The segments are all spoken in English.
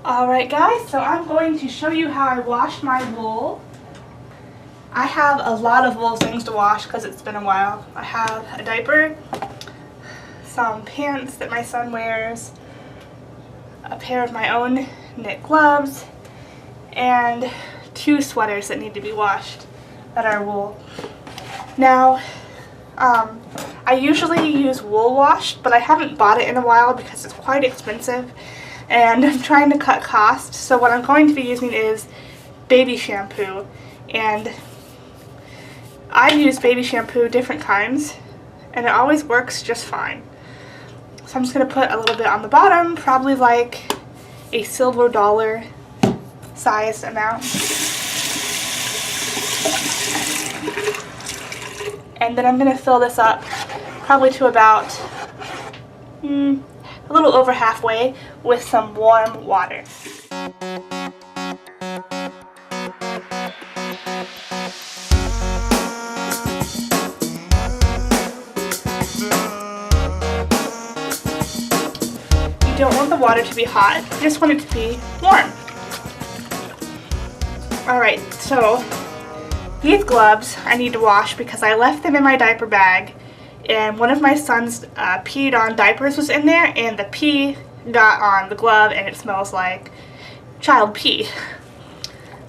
Alright guys, so I'm going to show you how I wash my wool. I have a lot of wool things to wash because it's been a while. I have a diaper, some pants that my son wears, a pair of my own knit gloves, and 2 sweaters that need to be washed that are wool. Now, I usually use wool wash, but I haven't bought it in a while because it's quite expensive and I'm trying to cut costs. So what I'm going to be using is baby shampoo, and I've used baby shampoo different kinds and it always works just fine. So I'm just going to put a little bit on the bottom, probably like a silver dollar sized amount. And then I'm going to fill this up probably to about a little over halfway with some warm water. You don't want the water to be hot, you just want it to be warm. Alright, so these gloves I need to wash because I left them in my diaper bag and one of my sons peed on diapers was in there and the pee got on the glove and it smells like child pee.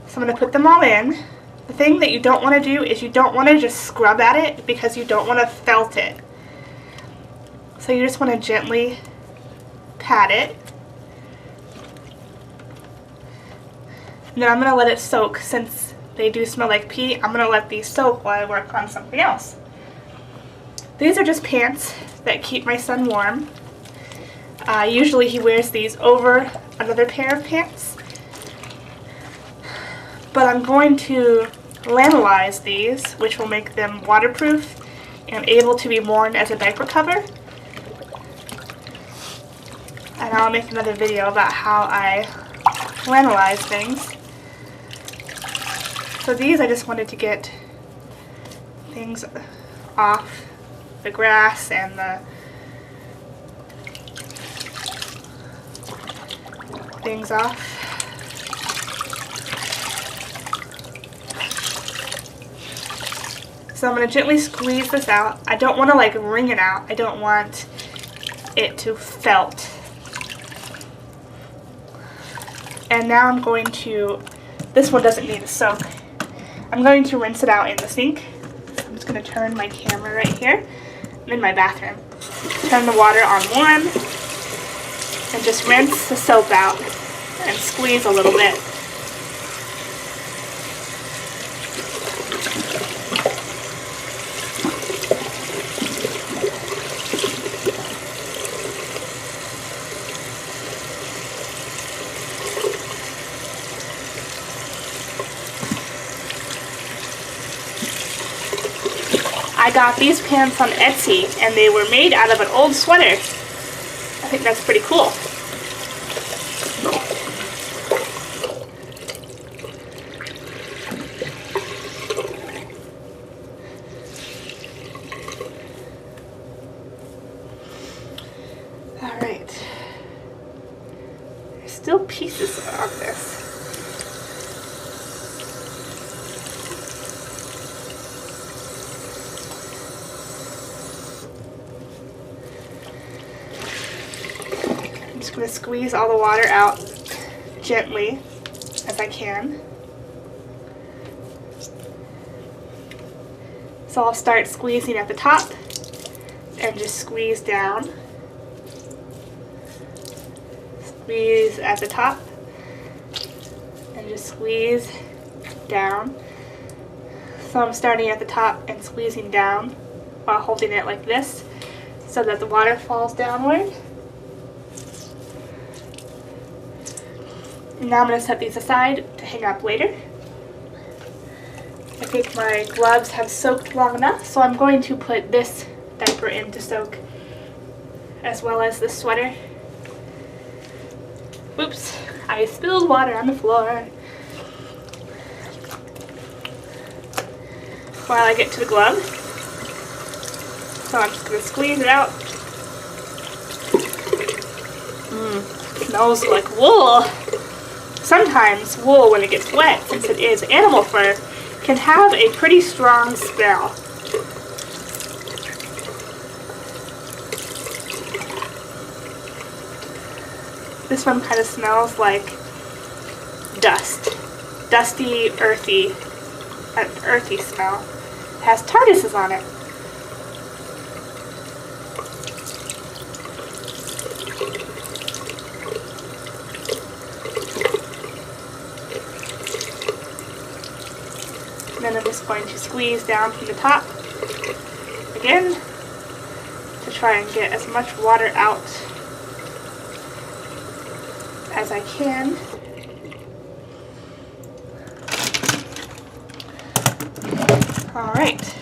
So I'm going to put them all in. The thing that you don't want to do is you don't want to just scrub at it because you don't want to felt it. So you just want to gently pat it. And then I'm going to let it soak. Since they do smell like pee, I'm going to let these soak while I work on something else. These are just pants that keep my son warm. Usually he wears these over another pair of pants. But I'm going to lanolize these, which will make them waterproof and able to be worn as a diaper cover. And I'll make another video about how I lanolize things. So these I just wanted to get things off the grass and the things off. So I'm going to gently squeeze this out. I don't want to like wring it out. I don't want it to felt. And now I'm going to, this one doesn't need to soak. I'm going to rinse it out in the sink. So I'm just going to turn my camera right here. I'm in my bathroom. Turn the water on warm and just rinse the soap out and squeeze a little bit. I got these pants on Etsy and they were made out of an old sweater. I think that's pretty cool. Alright. There's still pieces on this. I'm just going to squeeze all the water out gently as I can. So I'll start squeezing at the top and just squeeze down. Squeeze at the top and just squeeze down. So I'm starting at the top and squeezing down while holding it like this so that the water falls downward. And now I'm going to set these aside to hang up later. I think my gloves have soaked long enough, so I'm going to put this diaper in to soak as well as this sweater. Oops, I spilled water on the floor. While I get to the glove. So I'm just going to squeeze it out. Smells like wool. sometimes wool, when it gets wet, since it is animal fur, can have a pretty strong smell. This one kind of smells like dust. Dusty, earthy, an earthy smell. It has TARDISes on it. And then I'm just going to squeeze down from the top again to try and get as much water out as I can. Alright,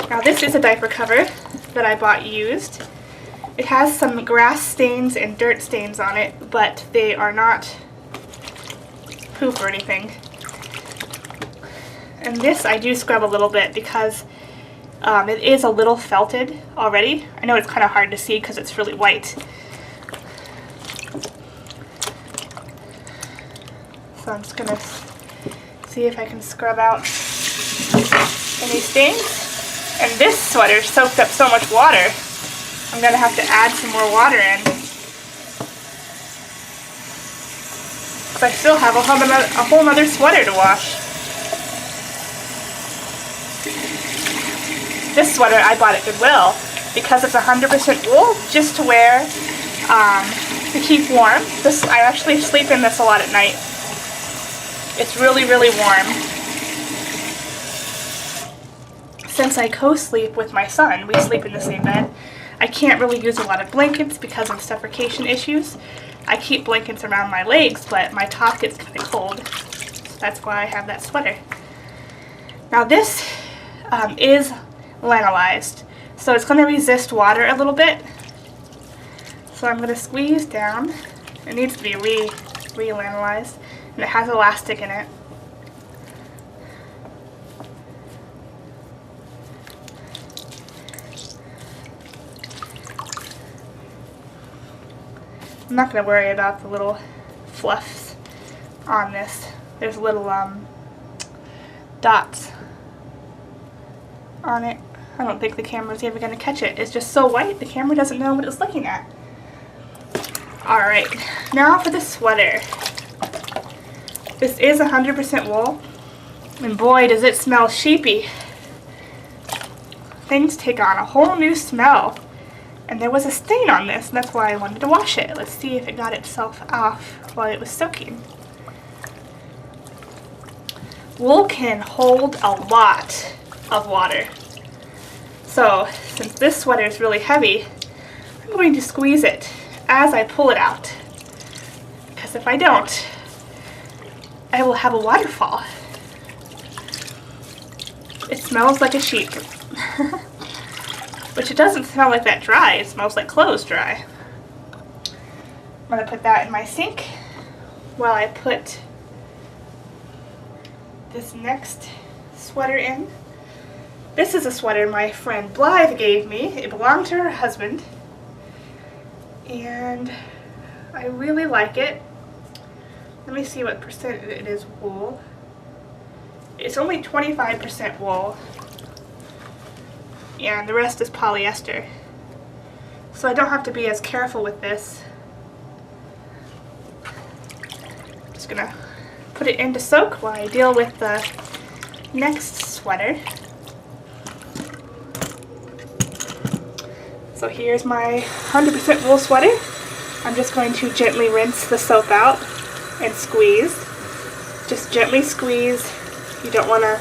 now this is a diaper cover that I bought used. It has some grass stains and dirt stains on it, but they are not poop or anything. And this I do scrub a little bit because it is a little felted already. I know it's kind of hard to see because it's really white. So I'm just going to see if I can scrub out any stains. And this sweater soaked up so much water, I'm going to have to add some more water in. Because I still have a whole other sweater to wash. This sweater I bought at Goodwill because it's 100% wool, just to wear to keep warm. I actually sleep in this a lot at night. It's really, really warm. Since I co-sleep with my son, we sleep in the same bed, I can't really use a lot of blankets because of suffocation issues. I keep blankets around my legs, but my top gets kind of cold. So that's why I have that sweater. Now this is lanolized, so it's going to resist water a little bit. So I'm going to squeeze down. It needs to be re-lanolized, and it has elastic in it. I'm not going to worry about the little fluffs on this. There's little dots on it. I don't think the camera's ever going to catch it. It's just so white, the camera doesn't know what it's looking at. Alright, now for the sweater. This is 100% wool, and boy does it smell sheepy. Things take on a whole new smell. And there was a stain on this, and that's why I wanted to wash it. Let's see if it got itself off while it was soaking. Wool can hold a lot of water. So, since this sweater is really heavy, I'm going to squeeze it as I pull it out. Because if I don't, I will have a waterfall. It smells like a sheep. Which it doesn't smell like that dry, it smells like clothes dry. I'm going to put that in my sink while I put this next sweater in. This is a sweater my friend Blythe gave me. It belonged to her husband. And I really like it. Let me see what percent it is wool. It's only 25% wool. And the rest is polyester. So I don't have to be as careful with this. Just gonna put it in to soak while I deal with the next sweater. So here's my 100% wool sweater. I'm just going to gently rinse the soap out and squeeze. Just gently squeeze. You don't want to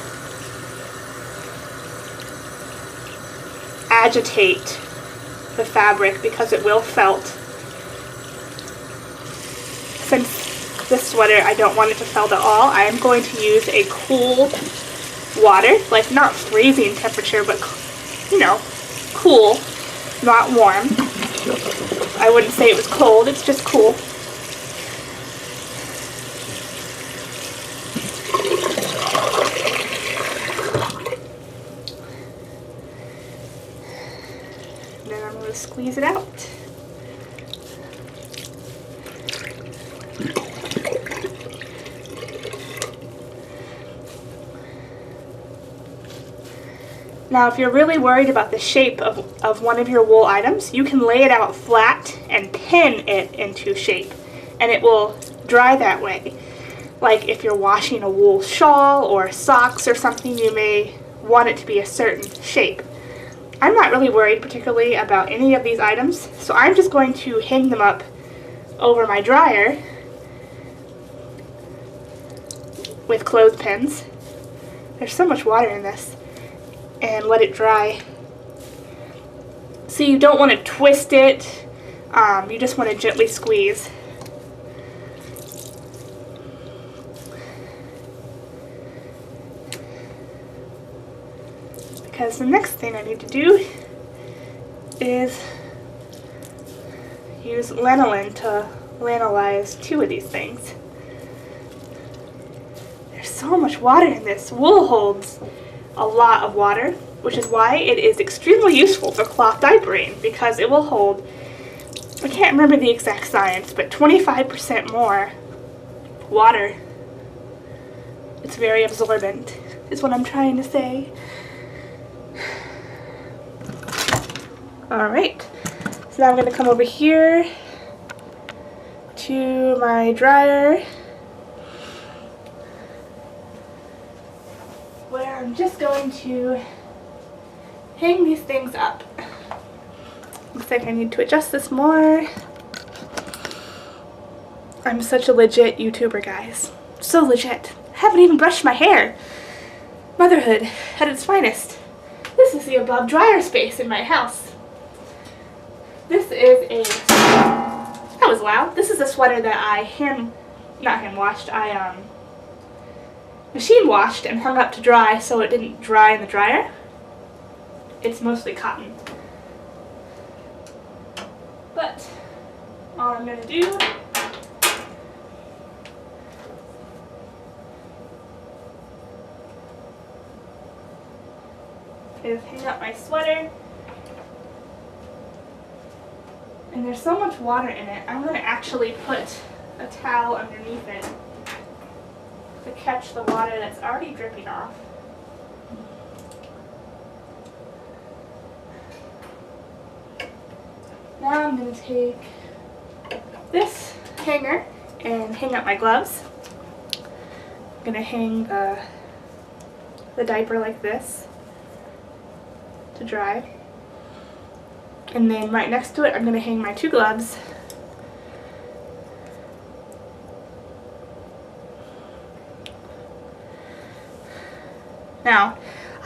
agitate the fabric because it will felt. Since this sweater I don't want it to felt at all, I am going to use a cool water, like not freezing temperature, but you know, cool, not warm. I wouldn't say it was cold, it's just cool. Squeeze it out. Now, if you're really worried about the shape of one of your wool items, you can lay it out flat and pin it into shape, and it will dry that way. Like if you're washing a wool shawl or socks or something, you may want it to be a certain shape. I'm not really worried particularly about any of these items, so I'm just going to hang them up over my dryer with clothespins. There's so much water in this. And let it dry. So you don't want to twist it, you just want to gently squeeze. Because the next thing I need to do is use lanolin to lanolize 2 of these things. There's so much water in this. Wool holds a lot of water, which is why it is extremely useful for cloth diapering, because it will hold, I can't remember the exact science, but 25% more water. It's very absorbent, is what I'm trying to say. Alright, so now I'm going to come over here to my dryer, where I'm just going to hang these things up. Looks like I need to adjust this more. I'm such a legit YouTuber, guys. So legit. I haven't even brushed my hair. Motherhood at its finest. This is the above dryer space in my house. This is a, that was loud. This is a sweater that I machine washed and hung up to dry so it didn't dry in the dryer. It's mostly cotton. But all I'm going to do is hang up my sweater. And there's so much water in it, I'm going to actually put a towel underneath it to catch the water that's already dripping off. Now I'm going to take this hanger and hang up my gloves. I'm going to hang the diaper like this to dry. And then right next to it I'm going to hang my 2 gloves. Now,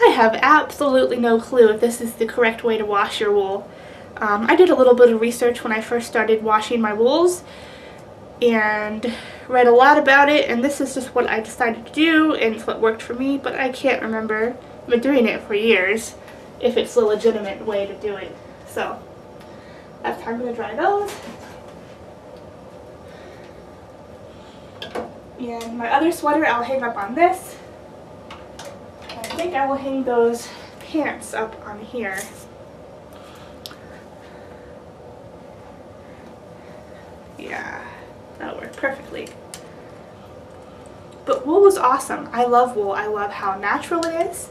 I have absolutely no clue if this is the correct way to wash your wool. I did a little bit of research when I first started washing my wools and read a lot about it, and this is just what I decided to do and it's what worked for me, but I can't remember, I've been doing it for years, if it's a legitimate way to do it. So, that's how I'm going to dry those. And my other sweater I'll hang up on this. I think I will hang those pants up on here. Yeah, that'll work perfectly. But wool is awesome. I love wool. I love how natural it is.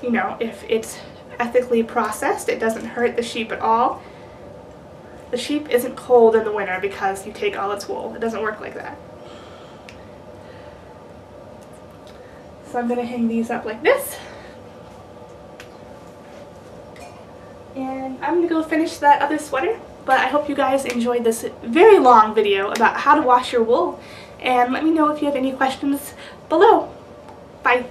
You know, if it's ethically processed, it doesn't hurt the sheep at all. The sheep isn't cold in the winter because you take all its wool. It doesn't work like that. So I'm going to hang these up like this. And I'm going to go finish that other sweater. But I hope you guys enjoyed this very long video about how to wash your wool. And let me know if you have any questions below. Bye.